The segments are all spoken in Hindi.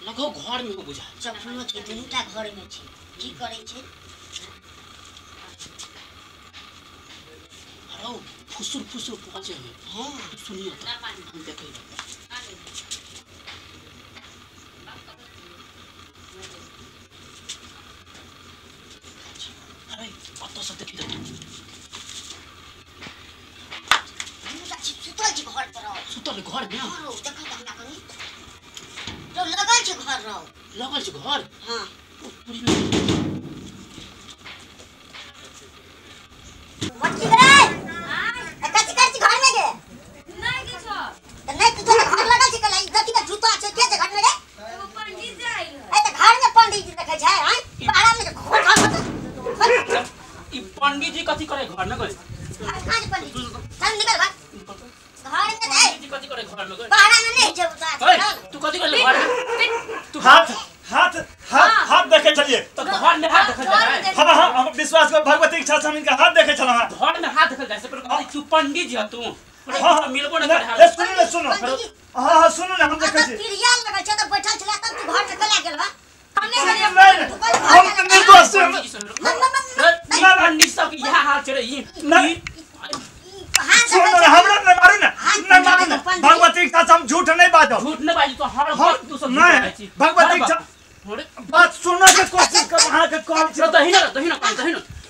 लगो घर में बुझा चपलो छै दुनुटा घर में छै की करे छै अरे फुसुर फुसुर पहुंचे हैं हां सुनिए तो हम देखे अरे कत से देखि सुतल घर में देखा हमरा कनी तो लगल छै घर रहो लगल छै घर हां पूरी में मटकी रे हां कथि कर छी घर में गे नहीं के छ त नहीं तू तो घर लगल छै कला गति का जूता छै के घर में रे एगो पंडित जी आइल ए त घर में पंडित जी देखे छै हैं बाहर में घर ई पंडित जी कथि करे घर में गए आज पंडित चल निकल भाग घर में दे जी कथि करे घर में गए बाहर में नहीं छै उता तू कथि करे घर में तू हाथ हाथ हाथ हाथ देखे चलिए तो घर में हाथ देखल जाए हां हां हम विश्वास कर भगवती की इच्छा से हम इनका हाथ देखे चला हां घर में हाथ देखल जाए से पर तू पंडित जी तू हां मिलबो न करे ए सुनो हां हां सुनो ना हम देखे छी पिरिया लगल छै त बैठल छला तब तू घर से कला गेल बा हम तो निर्दोष से पंडित सब की यह हाल चले ई सुनो ना हमरा न मारू ना भगवती की इच्छा से हम झूठ नहीं बाजो झूठ न बाजी तो हर बात तू सब नहीं भगवती की इच्छा बात सुनने की कोशिश कर वहां के कौन तो दहिना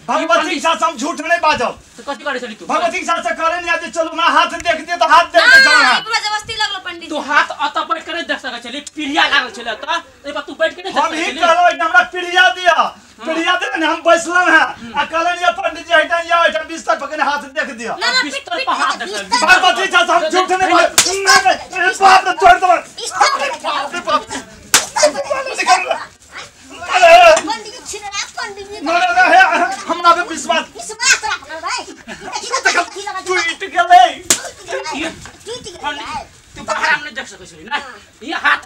भगवती की इच्छा से हम झूठ नहीं बाजो तो कथि करे चली तू भगवती की इच्छा से करे नहीं आज चलो मैं हाथ देख दिए तो हाथ देख के चलना पूरा जबरदस्ती लगलो पंडित तू हाथ अत बैठ के देख सके चली पिरिया लागल छले त ए पर तू बैठ के हम ही कहलो हमरा पिरिया दिया दे हम बैसलन है आ कहलन ये पंडित जी हटा या हटा बिस्तर पकड़े हाथ देख दिया बिस्तर पर हाथ देख भगवती की इच्छा से हम झूठ नहीं बात बात छोड़ दो पंडित छिरा पंडित ना है हमरा पे विश्वास विश्वास रख भाई तू इट गेले ठीक है तू बाहर हमने देख सके छी ना ये हाथ